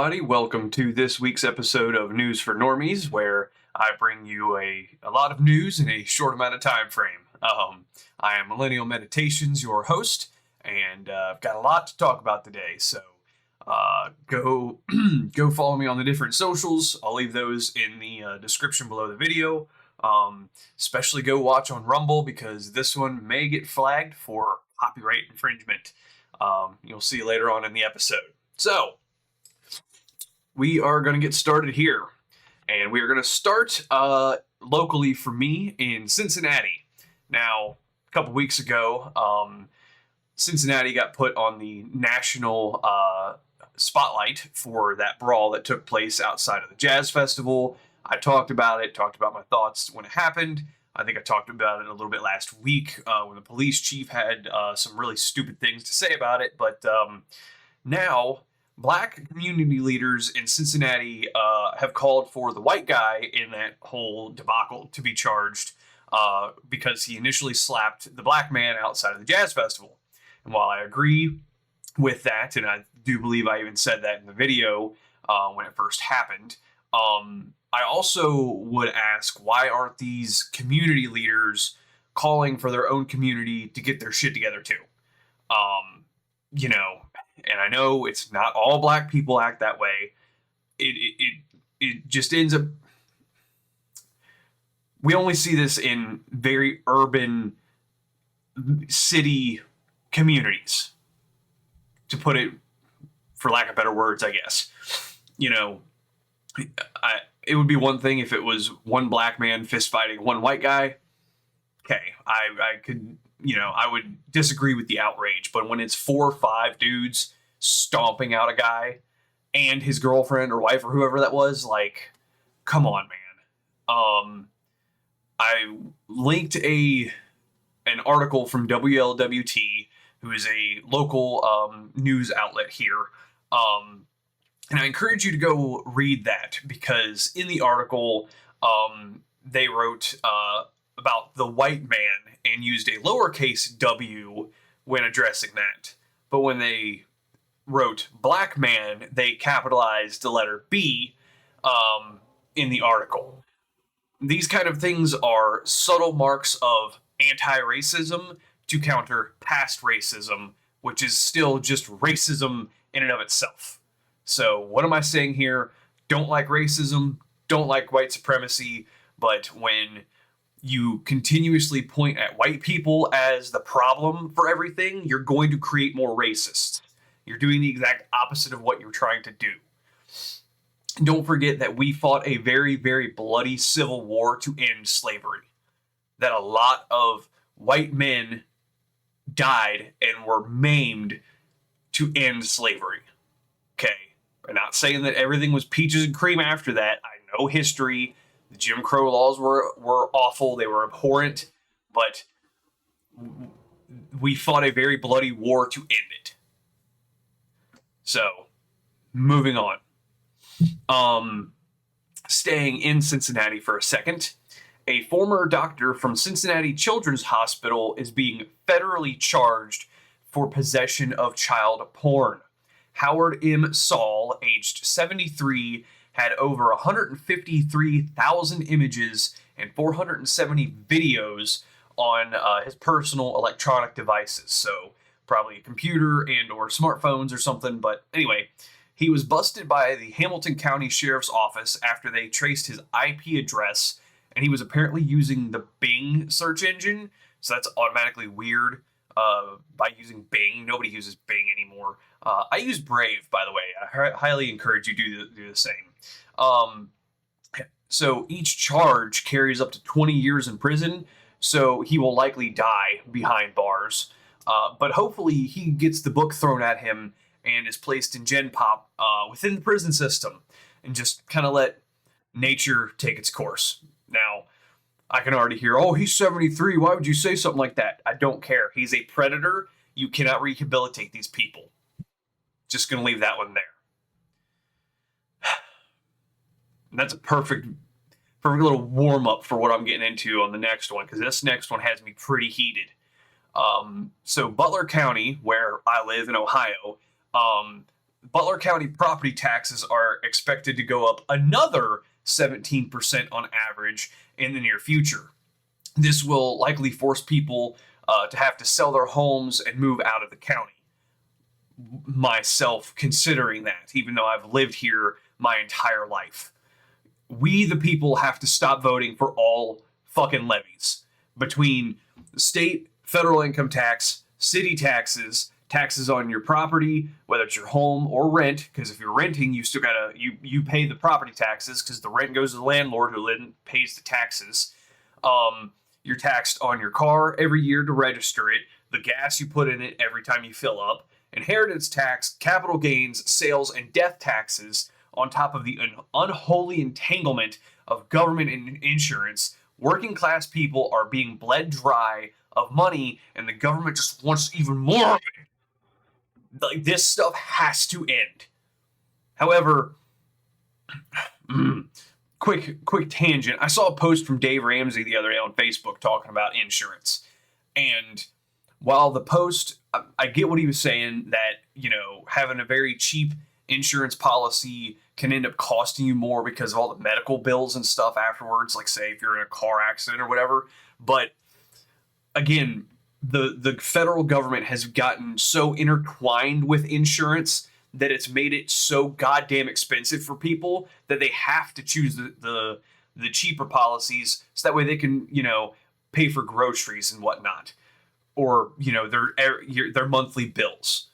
everybody. Welcome to this week's episode of News for Normies, where I bring you a lot of news in a short amount of time frame. I am Millennial Meditations, your host, and I've got a lot to talk about today. So go follow me on the different socials. I'll leave those in the description below the video. Especially go watch on Rumble because this one may get flagged for copyright infringement. You'll see later on in the episode. So, we are going to get started here. And we are going to start locally for me in Cincinnati. Now, a couple weeks ago, Cincinnati got put on the national spotlight for that brawl that took place outside of the Jazz Festival. I talked about my thoughts when it happened. I think I talked about it a little bit last week when the police chief had some really stupid things to say about it. But now, Black community leaders in Cincinnati have called for the white guy in that whole debacle to be charged because he initially slapped the black man outside of the Jazz Festival. And while I agree with that, and I do believe I even said that in the video when it first happened, I also would ask, why aren't these community leaders calling for their own community to get their shit together too? And I know it's not all black people act that way. It just ends up... We only see this in very urban city communities, to put it, for lack of better words, I guess. It would be one thing if it was one black man fist fighting one white guy. Okay, I could... I would disagree with the outrage, but when it's 4 or 5 dudes stomping out a guy and his girlfriend or wife or whoever that was, like, come on, man. I linked an article from WLWT, who is a local news outlet here, and I encourage you to go read that, because in the article, they wrote about the white man and used a lowercase w when addressing that. But when they wrote black man, they capitalized the letter B in the article. These kind of things are subtle marks of anti-racism to counter past racism, which is still just racism in and of itself. So what am I saying here? Don't like racism, don't like white supremacy, but when you continuously point at white people as the problem for everything, you're going to create more racists. You're doing the exact opposite of what you're trying to do. Don't forget that we fought a very, very bloody civil war to end slavery. That a lot of white men died and were maimed to end slavery. Okay, I'm not saying that everything was peaches and cream after that. I know history. The Jim Crow laws were awful. They were abhorrent. But we fought a very bloody war to end it. So, moving on. Staying in Cincinnati for a second, a former doctor from Cincinnati Children's Hospital is being federally charged for possession of child porn. Howard M. Saul, aged 73, had over 153,000 images and 470 videos on his personal electronic devices. So probably a computer and or smartphones or something. But anyway, he was busted by the Hamilton County Sheriff's Office after they traced his IP address, and he was apparently using the Bing search engine. So that's automatically weird. By using Bing, nobody uses Bing anymore. I use Brave, by the way. I highly encourage you to do the same. So each charge carries up to 20 years in prison, so he will likely die behind bars. But hopefully he gets the book thrown at him and is placed in Gen Pop within the prison system and just kind of let nature take its course. Now, I can already hear, oh, he's 73. Why would you say something like that? I don't care. He's a predator. You cannot rehabilitate these people. Just going to leave that one there. And that's a perfect little warm-up for what I'm getting into on the next one, because this next one has me pretty heated. So Butler County, where I live in Ohio, Butler County property taxes are expected to go up another 17% on average in the near future. This will likely force people to have to sell their homes and move out of the county. Myself considering that, even though I've lived here my entire life. We, the people, have to stop voting for all fucking levies between state, federal income tax, city taxes, taxes on your property, whether it's your home or rent, because if you're renting, you still gotta you pay the property taxes because the rent goes to the landlord who then pays the taxes. You're taxed on your car every year to register it, the gas you put in it every time you fill up, inheritance tax, capital gains, sales, and death taxes, on top of the unholy entanglement of government and insurance. Working class people are being bled dry of money, and the government just wants even more of it. Like, this stuff has to end. However, quick tangent. I saw a post from Dave Ramsey the other day on Facebook talking about insurance. And while the post, I get what he was saying, that, having a very cheap insurance policy can end up costing you more because of all the medical bills and stuff afterwards, like say if you're in a car accident or whatever. But again, the federal government has gotten so intertwined with insurance that it's made it so goddamn expensive for people that they have to choose the cheaper policies so that way they can, pay for groceries and whatnot, or, their monthly bills.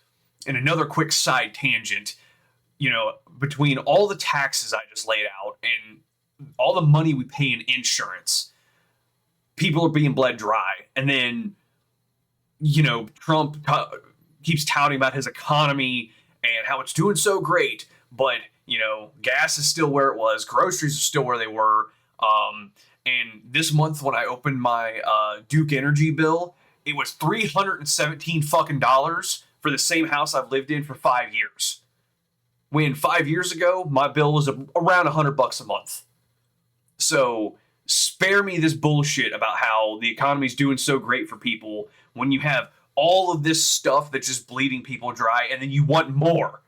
And another quick side tangent, between all the taxes I just laid out and all the money we pay in insurance, people are being bled dry. And then, Trump keeps touting about his economy and how it's doing so great, but, gas is still where it was. Groceries are still where they were. And this month when I opened my Duke Energy bill, it was $317 fucking dollars for the same house I've lived in for 5 years. When 5 years ago, my bill was around $100 a month. So spare me this bullshit about how the economy's doing so great for people when you have all of this stuff that's just bleeding people dry, and then you want more.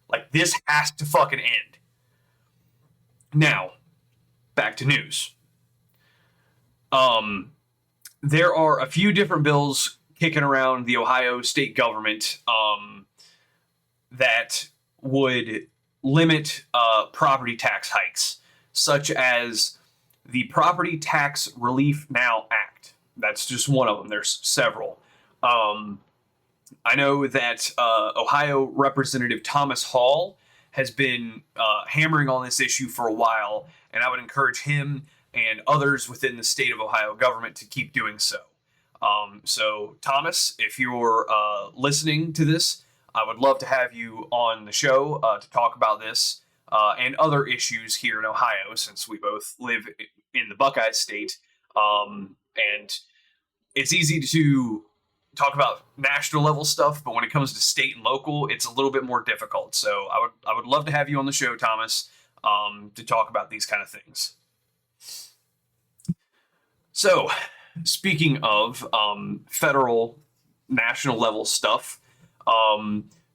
Like, this has to fucking end. Now, back to news. There are a few different bills kicking around the Ohio state government that would limit property tax hikes, such as the Property Tax Relief Now Act. That's just one of them. There's several. I know that Ohio Representative Thomas Hall has been hammering on this issue for a while, and I would encourage him and others within the state of Ohio government to keep doing so. So, Thomas, if you're listening to this, I would love to have you on the show to talk about this and other issues here in Ohio, since we both live in the Buckeye State. And it's easy to talk about national level stuff, but when it comes to state and local, it's a little bit more difficult. So I would love to have you on the show, Thomas, to talk about these kind of things. So, speaking of federal, national level stuff,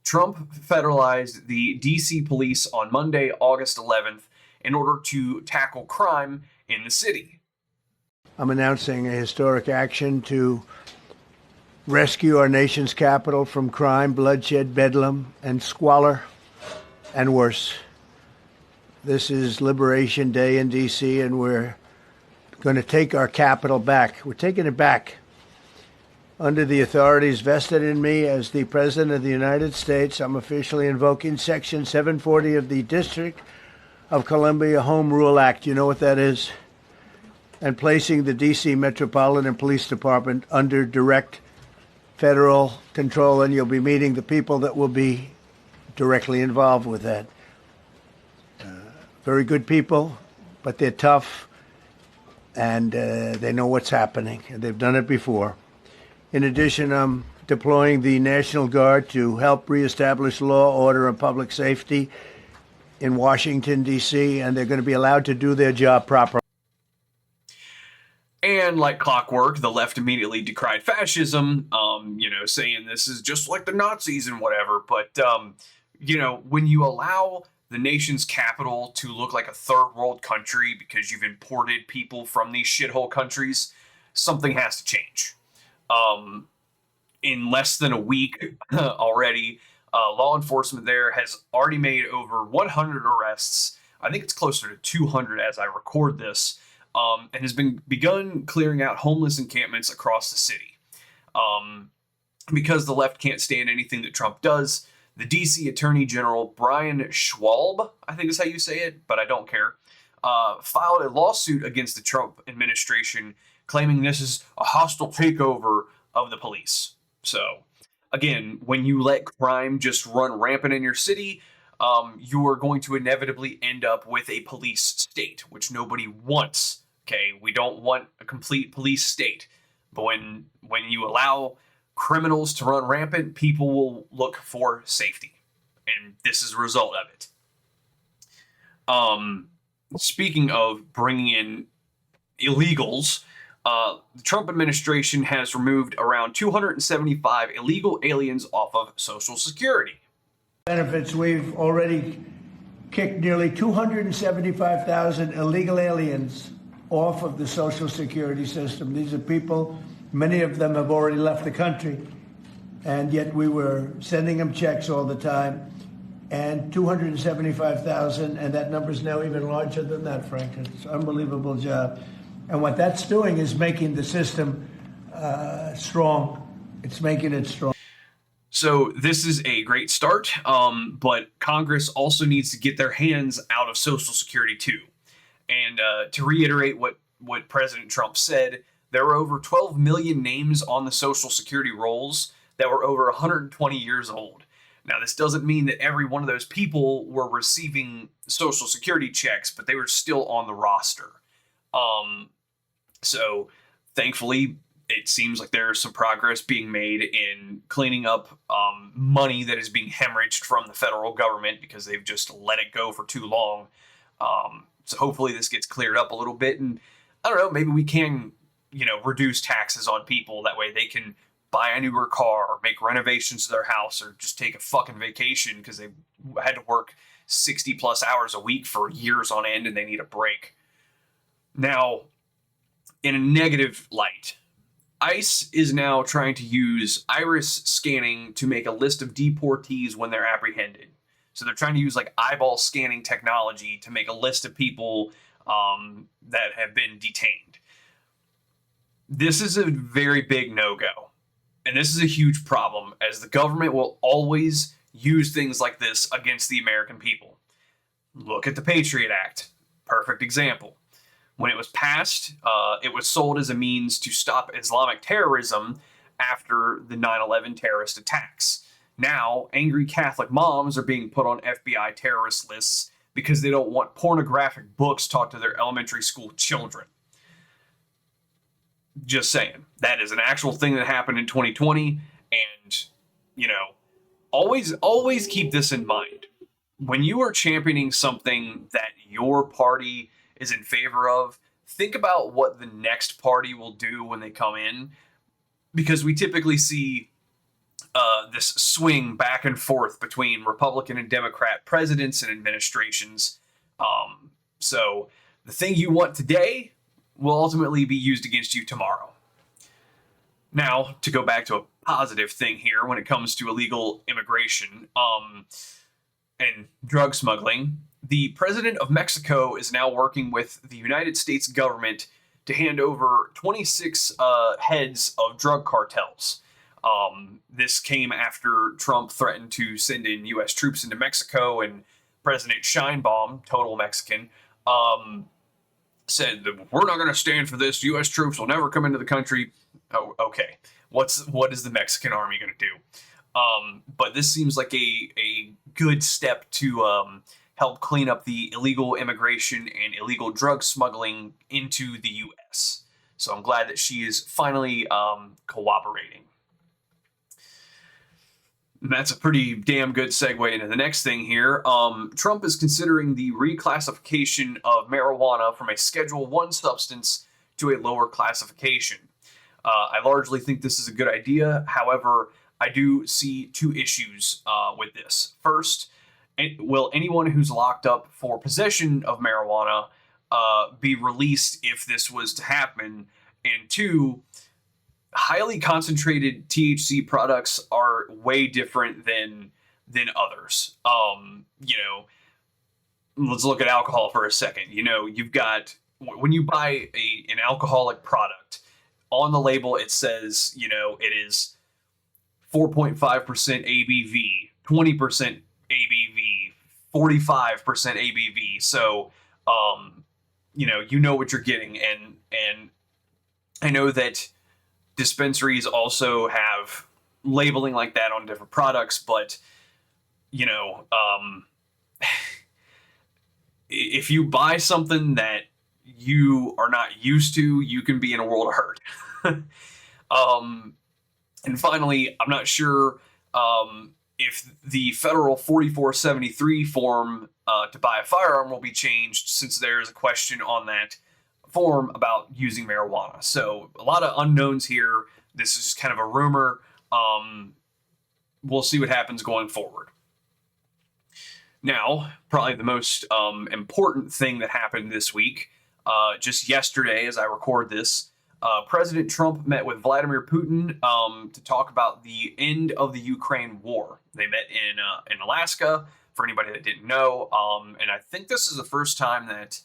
Trump federalized the DC police on Monday, August 11th, in order to tackle crime in the city. I'm announcing a historic action to rescue our nation's capital from crime, bloodshed, bedlam, and squalor, and worse. This is Liberation Day in D.C., and we're going to take our capital back. We're taking it back. Under the authorities vested in me as the President of the United States, I'm officially invoking Section 740 of the District of Columbia Home Rule Act. You know what that is? And placing the D.C. Metropolitan Police Department under direct federal control, and you'll be meeting the people that will be directly involved with that. Very good people, but they're tough, and they know what's happening, and they've done it before. In addition, I'm deploying the National Guard to help reestablish law, order, and public safety in Washington, D.C., and they're going to be allowed to do their job properly. And like clockwork, the left immediately decried fascism, saying this is just like the Nazis and whatever. But, when you allow the nation's capital to look like a third world country because you've imported people from these shithole countries, something has to change. In less than a week already, law enforcement there has already made over 100 arrests. I think it's closer to 200 as I record this, and has begun clearing out homeless encampments across the city. Because the left can't stand anything that Trump does, the DC Attorney General Brian Schwalb, I think is how you say it, but I don't care, filed a lawsuit against the Trump administration, claiming this is a hostile takeover of the police. So, again, when you let crime just run rampant in your city, you are going to inevitably end up with a police state, which nobody wants. Okay, we don't want a complete police state. But when you allow criminals to run rampant, people will look for safety, and this is a result of it. Speaking of bringing in illegals, the Trump administration has removed around 275 illegal aliens off of Social Security. Benefits, we've already kicked nearly 275,000 illegal aliens off of the Social Security system. These are people, many of them have already left the country, and yet we were sending them checks all the time. And 275,000, and that number is now even larger than that, Frank. It's an unbelievable job. And what that's doing is making the system strong. It's making it strong. So this is a great start, but Congress also needs to get their hands out of Social Security too. And to reiterate what President Trump said, there were over 12 million names on the Social Security rolls that were over 120 years old. Now, this doesn't mean that every one of those people were receiving Social Security checks, but they were still on the roster. So thankfully, it seems like there's some progress being made in cleaning up money that is being hemorrhaged from the federal government because they've just let it go for too long. So hopefully this gets cleared up a little bit. And I don't know, maybe we can, reduce taxes on people. That way they can buy a newer car or make renovations to their house or just take a fucking vacation because they had to work 60 plus hours a week for years on end and they need a break. Now, in a negative light, ICE is now trying to use iris scanning to make a list of deportees when they're apprehended. So they're trying to use like eyeball scanning technology to make a list of people that have been detained. This is a very big no-go. And this is a huge problem, as the government will always use things like this against the American people. Look at the Patriot Act. Perfect example. When it was passed, it was sold as a means to stop Islamic terrorism after the 9/11 terrorist attacks. Now, angry Catholic moms are being put on FBI terrorist lists because they don't want pornographic books taught to their elementary school children. Just saying. That is an actual thing that happened in 2020. And, always keep this in mind. When you are championing something that your party is in favor of, think about what the next party will do when they come in. Because we typically see this swing back and forth between Republican and Democrat presidents and administrations. So the thing you want today will ultimately be used against you tomorrow. Now, to go back to a positive thing here when it comes to illegal immigration and drug smuggling, the president of Mexico is now working with the United States government to hand over 26 heads of drug cartels. This came after Trump threatened to send in U.S. troops into Mexico, and President Scheinbaum, total Mexican, said that we're not going to stand for this. U.S. troops will never come into the country. Oh, okay. What is the Mexican army going to do? But this seems like a good step to help clean up the illegal immigration and illegal drug smuggling into the U.S. So I'm glad that she is finally cooperating. And that's a pretty damn good segue into the next thing here. Trump is considering the reclassification of marijuana from a Schedule I substance to a lower classification. I largely think this is a good idea. However, I do see two issues with this. First, will anyone who's locked up for possession of marijuana be released if this was to happen? And two, highly concentrated THC products are way different than others. Let's look at alcohol for a second. You've got, when you buy an alcoholic product, on the label it says, it is 4.5% ABV, 20% ABV, 45% ABV. So, you know what you're getting, and I know that dispensaries also have labeling like that on different products, but if you buy something that you are not used to, you can be in a world of hurt. And finally, I'm not sure if the federal 4473 form to buy a firearm will be changed, since there's a question on that form about using marijuana. So a lot of unknowns here. This is kind of a rumor. We'll see what happens going forward. Now, probably the most important thing that happened this week, just yesterday as I record this, President Trump met with Vladimir Putin to talk about the end of the Ukraine war. They met in Alaska, for anybody that didn't know, and I think this is the first time that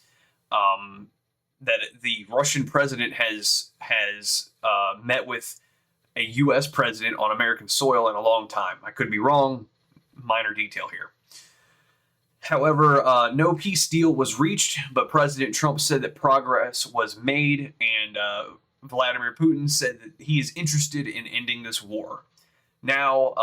that the Russian president has met with a U.S. president on American soil in a long time. I could be wrong. Minor detail here. However, no peace deal was reached, but President Trump said that progress was made, and Vladimir Putin said that he is interested in ending this war. Now,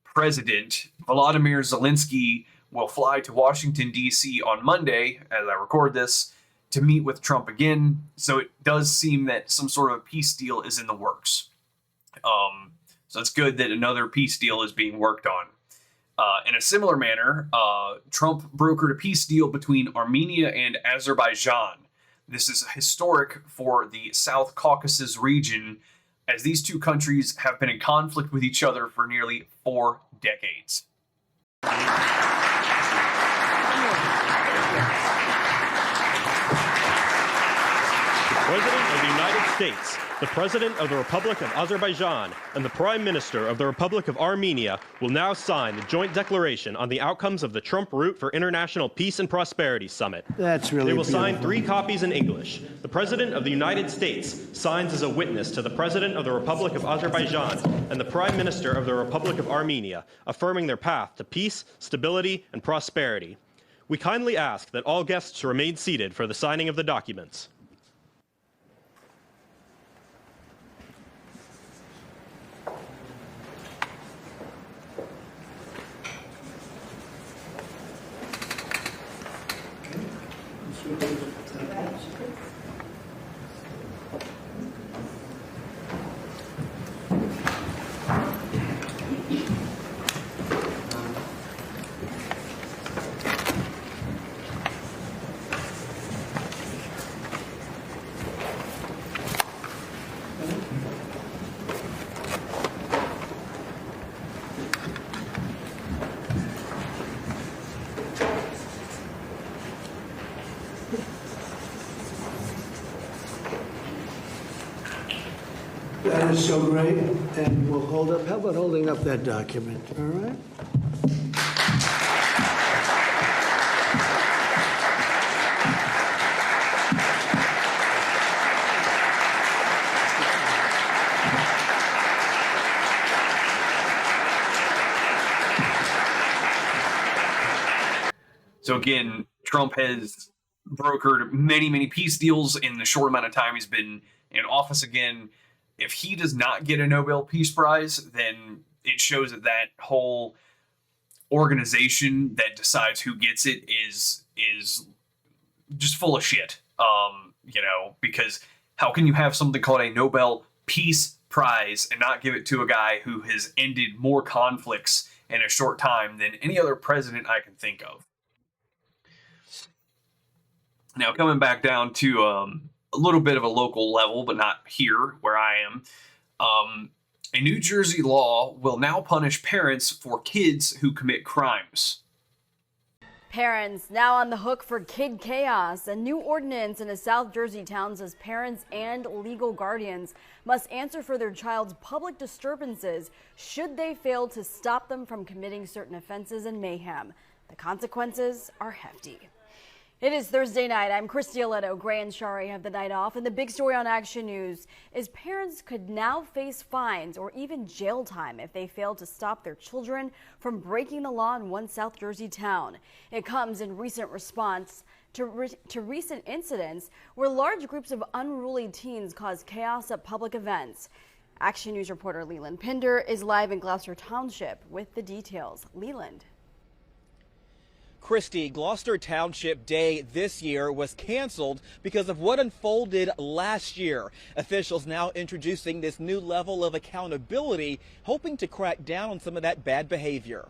President Volodymyr Zelensky will fly to Washington, D.C. on Monday, as I record this, to meet with Trump again. So it does seem that some sort of peace deal is in the works. So it's good that another peace deal is being worked on. In a similar manner, Trump brokered a peace deal between Armenia and Azerbaijan. This is historic for the South Caucasus region, as these two countries have been in conflict with each other for nearly 4 decades. President of the United States, the President of the Republic of Azerbaijan, and the Prime Minister of the Republic of Armenia will now sign the joint declaration on the outcomes of the Trump Route for International Peace and Prosperity Summit. That's really They will beautiful. sign 3 copies in English. The President of the United States signs as a witness to the President of the Republic of Azerbaijan and the Prime Minister of the Republic of Armenia, affirming their path to peace, stability, and prosperity. We kindly ask that all guests remain seated for the signing of the documents. That is so great. And we'll hold up. How about holding up that document? All right. So again, Trump has brokered many, many peace deals in the short amount of time he's been in office. Again, if he does not get a Nobel Peace Prize, then it shows that that whole organization that decides who gets it is just full of shit. Because how can you have something called a Nobel Peace Prize and not give it to a guy who has ended more conflicts in a short time than any other president I can think of? Now, coming back down to a little bit of a local level, but not here where I am. A New Jersey law will now punish parents for kids who commit crimes. Parents now on the hook for kid chaos. A new ordinance in a South Jersey town says parents and legal guardians must answer for their child's public disturbances should they fail to stop them from committing certain offenses and mayhem. The consequences are hefty. It is Thursday night. I'm Christy Aletto. Gray and Shari have the night off, and the big story on Action News is parents could now face fines or even jail time if they fail to stop their children from breaking the law in one South Jersey town. It comes in recent response to recent incidents where large groups of unruly teens cause chaos at public events. Action News reporter Leland Pinder is live in Gloucester Township with the details. Leland. Christy, Gloucester Township Day this year was canceled because of what unfolded last year. Officials now introducing this new level of accountability, hoping to crack down on some of that bad behavior.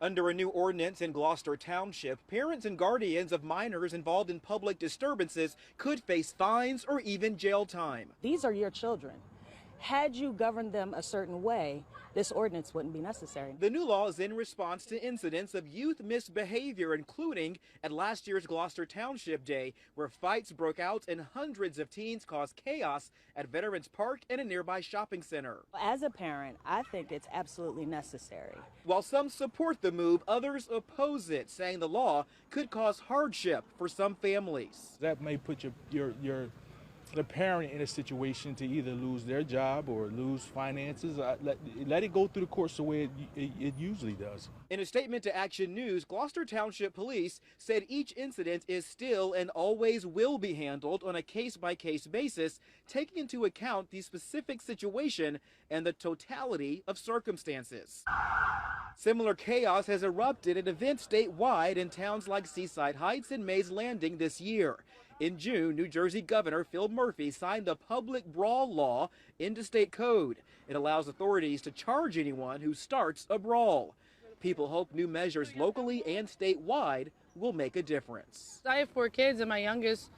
Under a new ordinance in Gloucester Township, parents and guardians of minors involved in public disturbances could face fines or even jail time. These are your children. Had you governed them a certain way, this ordinance wouldn't be necessary. The new law is in response to incidents of youth misbehavior, including at last year's Gloucester Township Day, where fights broke out and hundreds of teens caused chaos at Veterans Park and a nearby shopping center. As a parent, I think it's absolutely necessary. While some support the move, others oppose it, saying the law could cause hardship for some families. That may put the parent in a situation to either lose their job or lose finances. Let it go through the course the way it usually does. In a statement to Action News, Gloucester Township Police said each incident is still and always will be handled on a case-by-case basis, taking into account the specific situation and the totality of circumstances. Similar chaos has erupted at events statewide in towns like Seaside Heights and Mays Landing this year. In June, New Jersey Governor Phil Murphy signed the public brawl law into state code. It allows authorities to charge anyone who starts a brawl. People hope new measures locally and statewide will make a difference. I have 4 kids, and my youngest,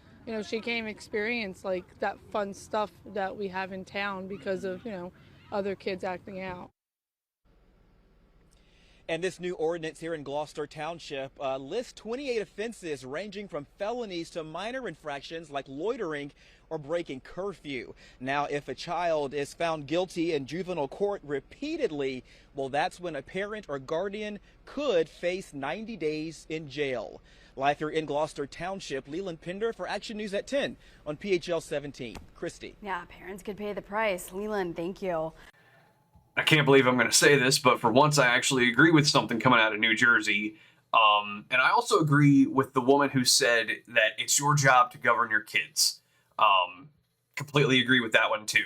she can't experience like that fun stuff that we have in town because of, other kids acting out. And this new ordinance here in Gloucester Township lists 28 offenses ranging from felonies to minor infractions like loitering or breaking curfew. Now, if a child is found guilty in juvenile court repeatedly, well, that's when a parent or guardian could face 90 days in jail. Live here in Gloucester Township, Leland Pinder for Action News at 10 on PHL 17. Christy. Yeah, parents could pay the price. Leland, thank you. I can't believe I'm going to say this, but for once I actually agree with something coming out of New Jersey. And I also agree with the woman who said that it's your job to govern your kids. Completely agree with that one too.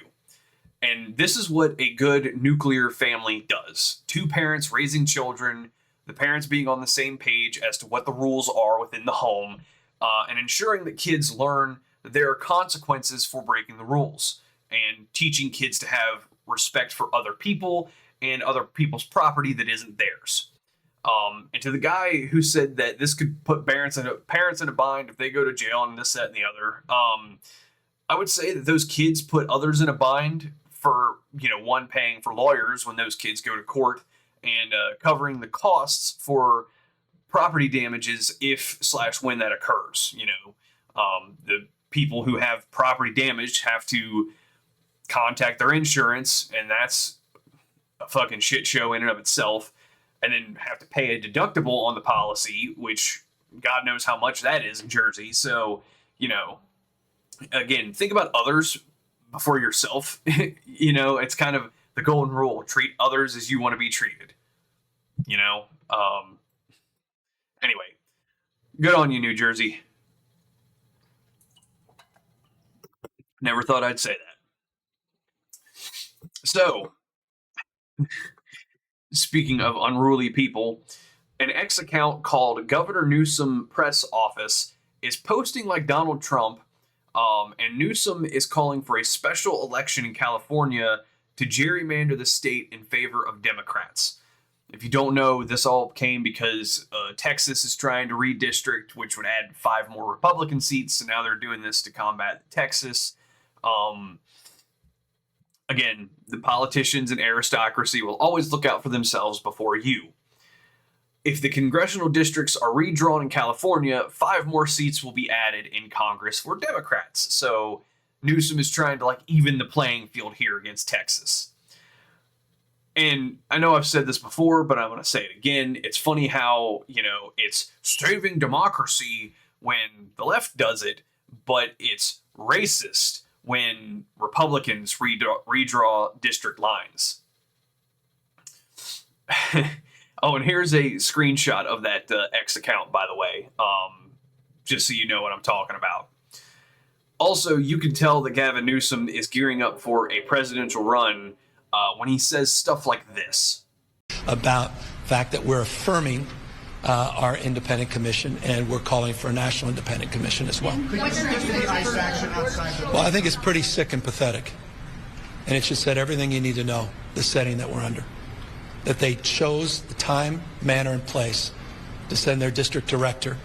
And this is what a good nuclear family does. 2 parents raising children, the parents being on the same page as to what the rules are within the home, and ensuring that kids learn that there are consequences for breaking the rules, and teaching kids to have respect for other people and other people's property that isn't theirs. And to the guy who said that this could put parents in a bind if they go to jail and this, that, and the other, I would say that those kids put others in a bind for, one, paying for lawyers when those kids go to court, and covering the costs for property damages if/when that occurs. The people who have property damage have to contact their insurance, and that's a fucking shit show in and of itself, and then have to pay a deductible on the policy, which God knows how much that is in Jersey. So, again, think about others before yourself. It's kind of the golden rule: treat others as you want to be treated. Anyway, good on you, New Jersey. Never thought I'd say that. So, speaking of unruly people, an X account called Governor Newsom Press Office is posting like Donald Trump, and Newsom is calling for a special election in California to gerrymander the state in favor of Democrats. If you don't know, this all came because Texas is trying to redistrict, which would add 5 more Republican seats, so now they're doing this to combat Texas. Again, the politicians and aristocracy will always look out for themselves before you. If the congressional districts are redrawn in California, 5 more seats will be added in Congress for Democrats. So Newsom is trying to even the playing field here against Texas. And I know I've said this before, but I'm going to say it again. It's funny how, it's saving democracy when the left does it, but it's racist when Republicans redraw district lines. Oh, and here's a screenshot of that X account, by the way, just so you know what I'm talking about. Also, you can tell that Gavin Newsom is gearing up for a presidential run when he says stuff like this. About the fact that we're affirming our independent commission, and we're calling for a national independent commission as well. Well, I think it's pretty sick and pathetic. And it should set everything you need to know, the setting that we're under. That they chose the time, manner, and place to send their district director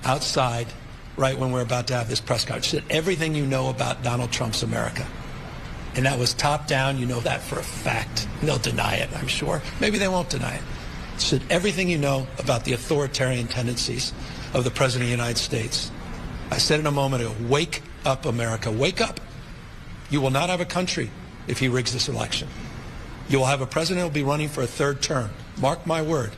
outside right when we're about to have this press conference. It said everything you know about Donald Trump's America. And that was top down. You know that for a fact. And they'll deny it, I'm sure. Maybe they won't deny it. It said everything you know about the authoritarian tendencies of the President of the United States. I said it a moment ago, wake up, America. Wake up. You will not have a country if he rigs this election. You will have a president who will be running for a 3rd term. Mark my word.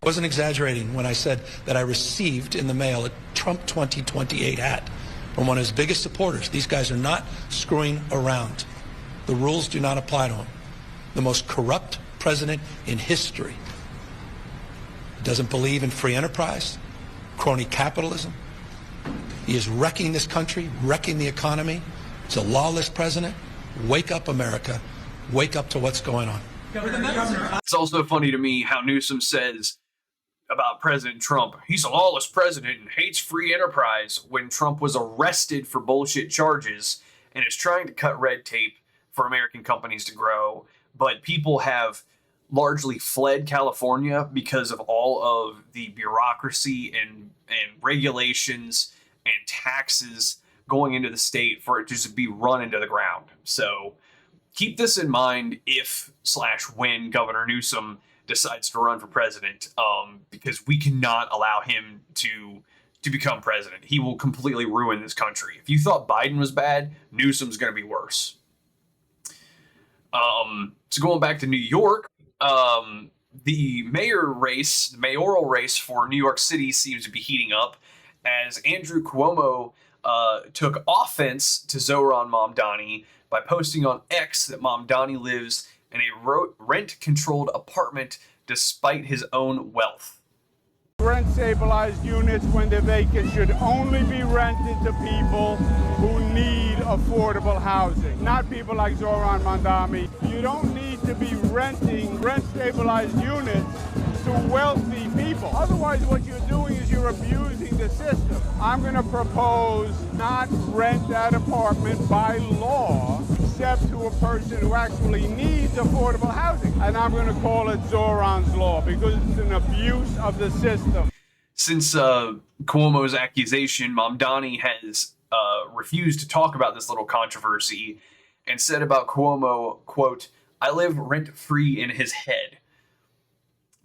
I wasn't exaggerating when I said that I received in the mail a Trump 2028 hat from one of his biggest supporters. These guys are not screwing around. The rules do not apply to him. The most corrupt president in history. Doesn't believe in free enterprise, crony capitalism. He is wrecking this country, wrecking the economy. It's a lawless president. Wake up, America. Wake up to what's going on. It's also funny to me how Newsom says about President Trump, he's a lawless president and hates free enterprise, when Trump was arrested for bullshit charges and is trying to cut red tape for American companies to grow. But people have largely fled California because of all of the bureaucracy and regulations and taxes going into the state for it to just be run into the ground. So keep this in mind if/when Governor Newsom decides to run for president, because we cannot allow him to become president. He will completely ruin this country. If you thought Biden was bad, Newsom's going to be worse. So going back to New York, the mayoral race for New York City seems to be heating up as Andrew Cuomo took offense to Zohran Mamdani by posting on X that Mamdani lives in a rent-controlled apartment despite his own wealth. Rent-stabilized units, when they're vacant, should only be rented to people who need affordable housing, not people like Zohran Mamdani. You don't need to be renting rent-stabilized units to wealthy people. Otherwise, what you're doing is you're abusing the system. I'm going to propose not rent that apartment by law, except to a person who actually needs affordable housing. And I'm going to call it Zohran's Law, because it's an abuse of the system. Since Cuomo's accusation, Mamdani has refused to talk about this little controversy and said about Cuomo, quote, "I live rent-free in his head."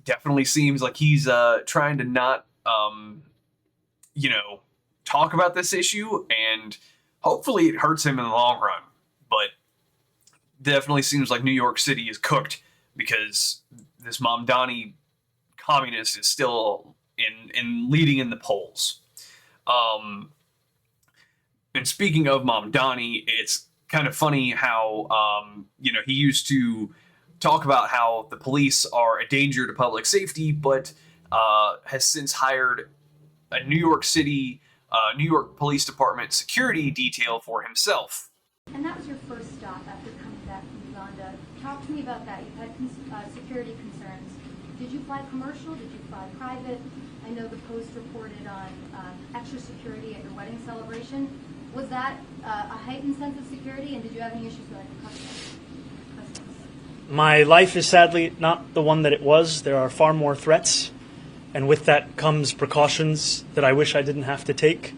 Definitely seems like he's trying to not, talk about this issue, and hopefully it hurts him in the long run. But definitely seems like New York City is cooked because this Mamdani communist is still in leading in the polls. And speaking of Mamdani, it's kind of funny how, he used to talk about how the police are a danger to public safety, but has since hired a New York Police Department security detail for himself. And that was your first stop after coming back from Uganda. Talk to me about that. You've had security concerns. Did you fly commercial? Did you fly private? I know the Post reported on extra security at your wedding celebration. Was that a heightened sense of security, and did you have any issues with customs? My life is sadly not the one that it was. There are far more threats, and with that comes precautions that I wish I didn't have to take,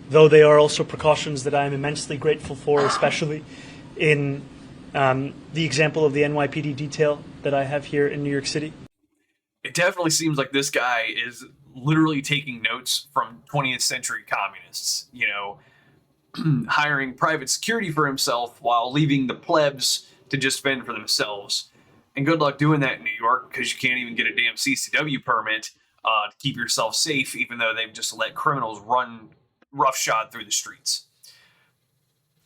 though they are also precautions that I am immensely grateful for, especially in the example of the NYPD detail that I have here in New York City. It definitely seems like this guy is literally taking notes from 20th century communists, you know, hiring private security for himself while leaving the plebs to just fend for themselves. And good luck doing that in New York, because you can't even get a damn CCW permit to keep yourself safe, even though they've just let criminals run roughshod through the streets.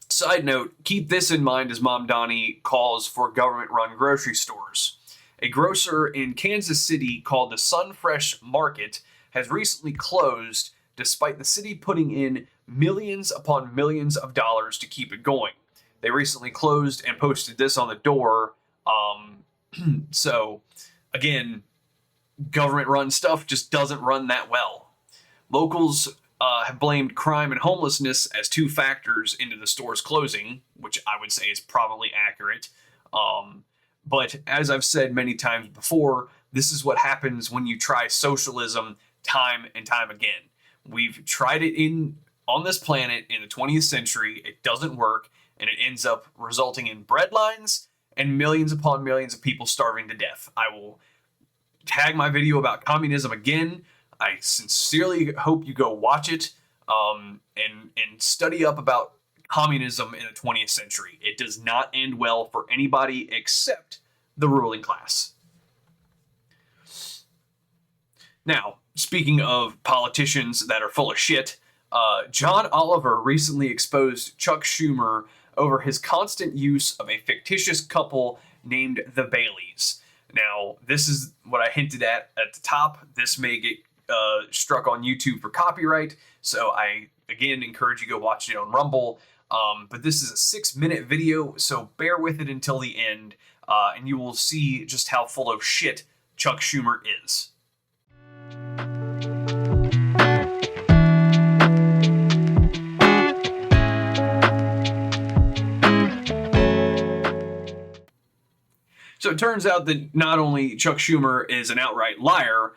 Side note, keep this in mind as Mom Donnie calls for government-run grocery stores. A grocer in Kansas City called the Sunfresh Market has recently closed, despite the city putting in millions upon millions of dollars to keep it going. They recently closed and posted this on the door. So, again, government-run stuff just doesn't run that well. Locals have blamed crime and homelessness as two factors into the store's closing, which I would say is probably accurate. But as I've said many times before, this is what happens when you try socialism time and time again. We've tried it on this planet in the 20th century. It doesn't work, and it ends up resulting in breadlines and millions upon millions of people starving to death. I will tag my video about communism again. I sincerely hope you go watch it and study up about communism in the 20th century. It does not end well for anybody except the ruling class. Now, speaking of politicians that are full of shit, John Oliver recently exposed Chuck Schumer over his constant use of a fictitious couple named the Baileys. Now, this is what I hinted at the top. This may get struck on YouTube for copyright, so I, again, encourage you to go watch it on Rumble. But this is a 6-minute video, so bear with it until the end, and you will see just how full of shit Chuck Schumer is. So it turns out that not only Chuck Schumer is an outright liar,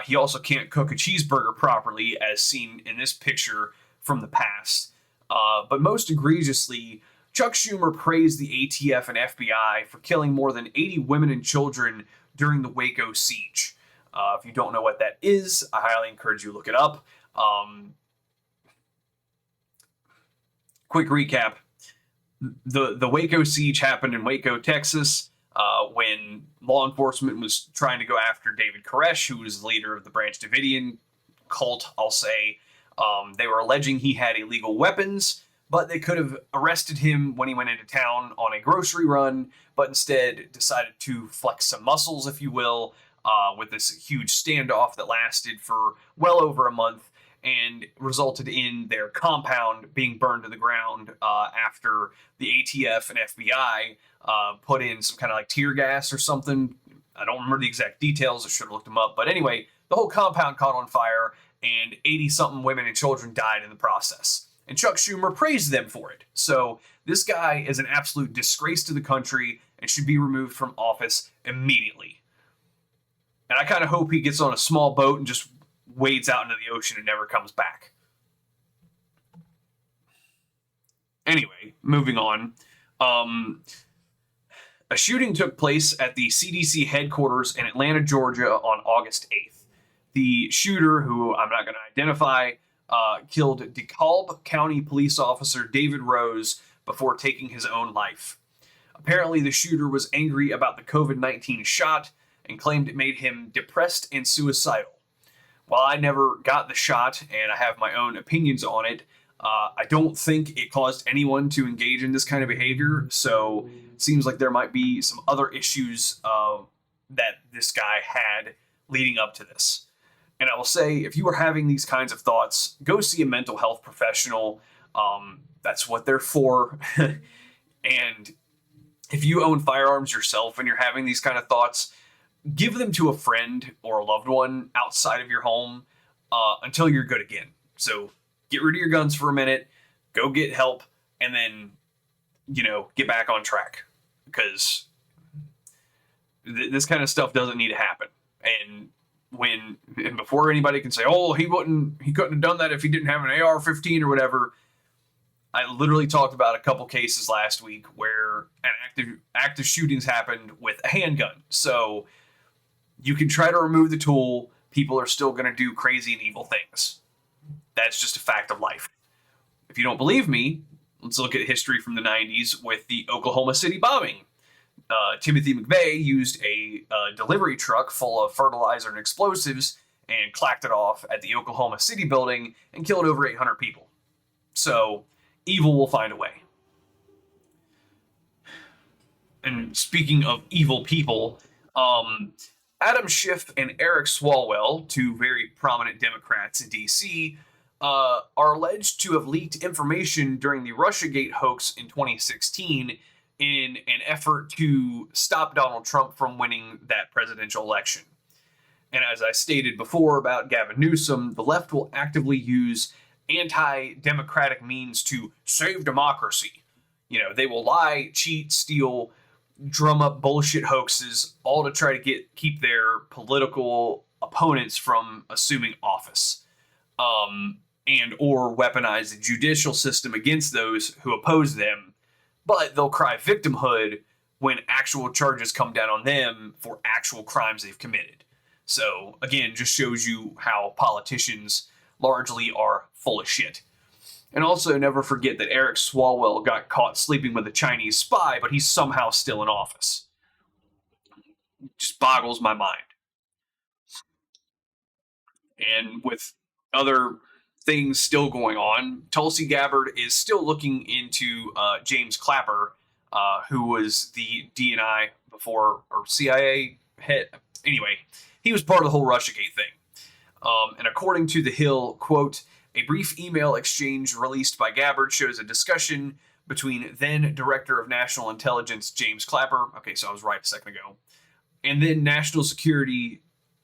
he also can't cook a cheeseburger properly, as seen in this picture from the past. But most egregiously, Chuck Schumer praised the ATF and FBI for killing more than 80 women and children during the Waco siege. If you don't know what that is, I highly encourage you to look it up. Quick recap. The Waco siege happened in Waco, Texas, when law enforcement was trying to go after David Koresh, who was the leader of the Branch Davidian cult, I'll say. They were alleging he had illegal weapons, but they could have arrested him when he went into town on a grocery run, but instead decided to flex some muscles, if you will, with this huge standoff that lasted for well over a month and resulted in their compound being burned to the ground after the ATF and FBI put in some kind of like tear gas or something. I don't remember the exact details. I should have looked them up. But anyway, the whole compound caught on fire and 80-something women and children died in the process. And Chuck Schumer praised them for it. So this guy is an absolute disgrace to the country and should be removed from office immediately. And I kind of hope he gets on a small boat and just wades out into the ocean and never comes back. Anyway, moving on. A shooting took place at the CDC headquarters in Atlanta, Georgia on August 8th. The shooter, who I'm not going to identify, killed DeKalb County police officer David Rose before taking his own life. Apparently, the shooter was angry about the COVID-19 shot and claimed it made him depressed and suicidal. While I never got the shot and I have my own opinions on it, I don't think it caused anyone to engage in this kind of behavior, so it seems like there might be some other issues that this guy had leading up to this. And I will say, if you are having these kinds of thoughts, go see a mental health professional. That's what they're for. And if you own firearms yourself and you're having these kind of thoughts, give them to a friend or a loved one outside of your home until you're good again. So get rid of your guns for a minute, go get help, and then, get back on track. Because this kind of stuff doesn't need to happen. And before anybody can say, oh, he couldn't have done that if he didn't have an AR-15 or whatever, I literally talked about a couple cases last week where an active shootings happened with a handgun. So you can try to remove the tool. People are still going to do crazy and evil things. That's just a fact of life. If you don't believe me, let's look at history from the 90s with the Oklahoma City bombing. Timothy McVeigh used a delivery truck full of fertilizer and explosives and clacked it off at the Oklahoma City building and killed over 800 people. So evil will find a way. And speaking of evil people, Adam Schiff and Eric Swalwell, two very prominent Democrats in D.C., are alleged to have leaked information during the Russiagate hoax in 2016 in an effort to stop Donald Trump from winning that presidential election. And as I stated before about Gavin Newsom, the left will actively use anti-democratic means to save democracy. You know, they will lie, cheat, steal, drum up bullshit hoaxes, all to try to keep their political opponents from assuming office. And or weaponize the judicial system against those who oppose them. But they'll cry victimhood when actual charges come down on them for actual crimes they've committed. So, again, just shows you how politicians largely are full of shit. And also, never forget that Eric Swalwell got caught sleeping with a Chinese spy, but he's somehow still in office. Just boggles my mind. And with other things still going on, Tulsi Gabbard is still looking into James Clapper, who was the DNI before, or CIA head. Anyway, he was part of the whole Russiagate thing. And according to The Hill, quote, a brief email exchange released by Gabbard shows a discussion between then Director of National Intelligence James Clapper, okay, so I was right a second ago, and then National Security,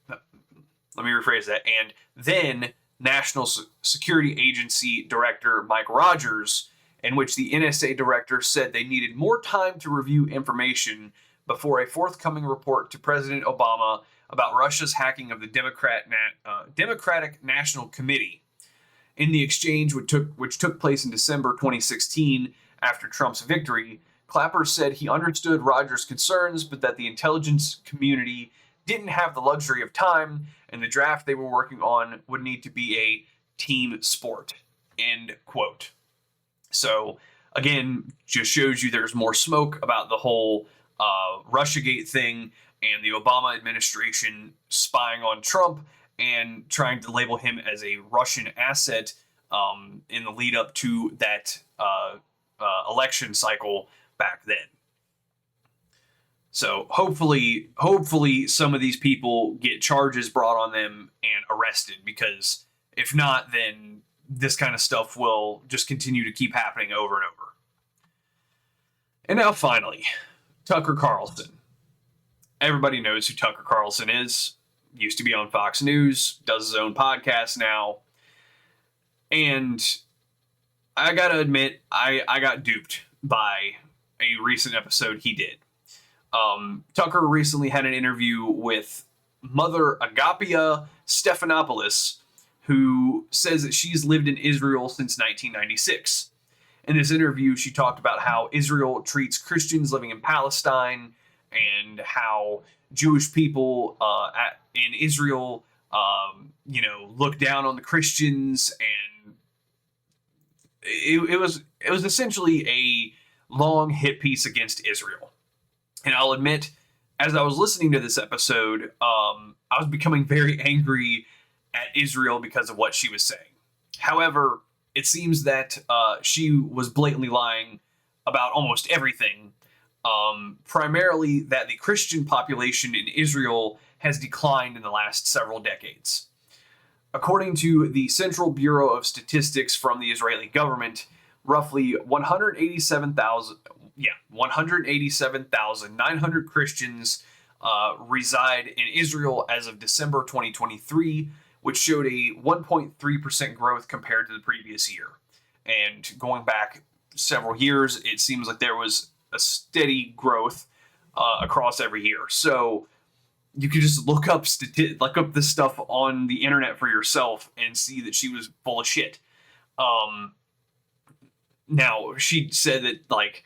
let me rephrase that, and then National Security Agency Director Mike Rogers, in which the NSA director said they needed more time to review information before a forthcoming report to President Obama about Russia's hacking of the Democratic National Committee. In the exchange, which took place in December 2016 after Trump's victory, Clapper said he understood Rogers' concerns, but that the intelligence community didn't have the luxury of time, and the draft they were working on would need to be a team sport. End quote. So, again, just shows you there's more smoke about the whole Russiagate thing and the Obama administration spying on Trump and trying to label him as a Russian asset in the lead up to that election cycle back then. So hopefully some of these people get charges brought on them and arrested, because if not, then this kind of stuff will just continue to keep happening over and over. And now finally, Tucker Carlson. Everybody knows who Tucker Carlson is. Used to be on Fox News, does his own podcast now. And I gotta admit, I got duped by a recent episode he did. Tucker recently had an interview with Mother Agapia Stephanopoulos, who says that she's lived in Israel since 1996. In this interview, she talked about how Israel treats Christians living in Palestine and how Jewish people in Israel, look down on the Christians, and it was essentially a long hit piece against Israel. And I'll admit, as I was listening to this episode, I was becoming very angry at Israel because of what she was saying. However, it seems that she was blatantly lying about almost everything. Primarily that the Christian population in Israel has declined in the last several decades. According to the Central Bureau of Statistics from the Israeli government, roughly 187,900 Christians reside in Israel as of December 2023, which showed a 1.3% growth compared to the previous year. And going back several years, it seems like there was a steady growth across every year. So you can just look up this stuff on the internet for yourself and see that she was full of shit. now she said that like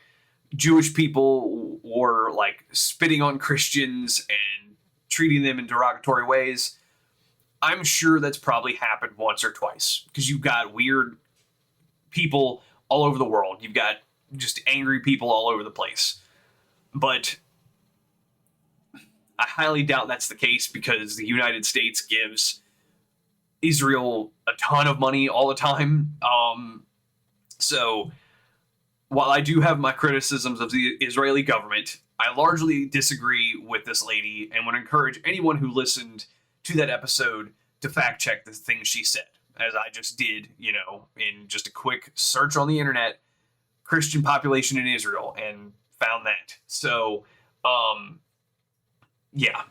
Jewish people were like spitting on Christians and treating them in derogatory ways. I'm sure that's probably happened once or twice because you've got weird people all over the world. You've got just angry people all over the place. But I highly doubt that's the case because the United States gives Israel a ton of money all the time. So while I do have my criticisms of the Israeli government, I largely disagree with this lady and would encourage anyone who listened to that episode to fact check the things she said, as I just did, you know, in just a quick search on the internet, Christian population in Israel, and found that. So, yeah.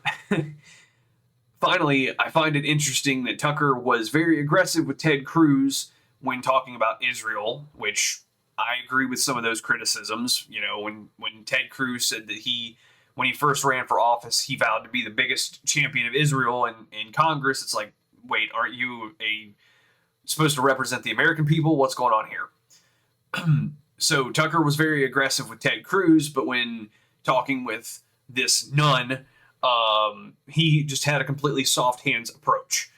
Finally, I find it interesting that Tucker was very aggressive with Ted Cruz when talking about Israel, which I agree with some of those criticisms. You know, when Ted Cruz said that when he first ran for office, he vowed to be the biggest champion of Israel in Congress. It's like, wait, aren't you supposed to represent the American people? What's going on here? So Tucker was very aggressive with Ted Cruz, but when talking with this nun, he just had a completely soft hands approach.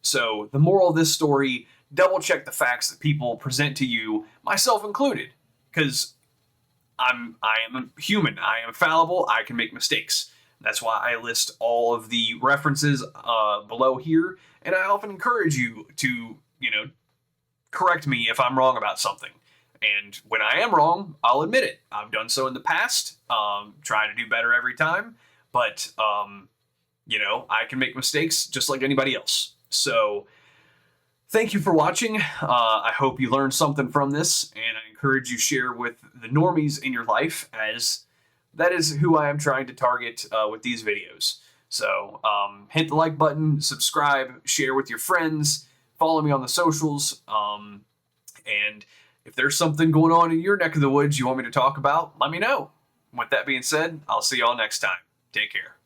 So the moral of this story, double check the facts that people present to you, myself included, because I am a human. I am fallible. I can make mistakes. That's why I list all of the references below here, and I often encourage you to, you know, correct me if I'm wrong about something. And when I am wrong, I'll admit it. I've done so in the past, trying to do better every time, but, you know, I can make mistakes just like anybody else. So thank you for watching. I hope you learned something from this, and I encourage you share with the normies in your life, as that is who I am trying to target with these videos. So hit the like button, subscribe, share with your friends, follow me on the socials, and if there's something going on in your neck of the woods you want me to talk about, let me know. With that being said, I'll see y'all next time. Take care.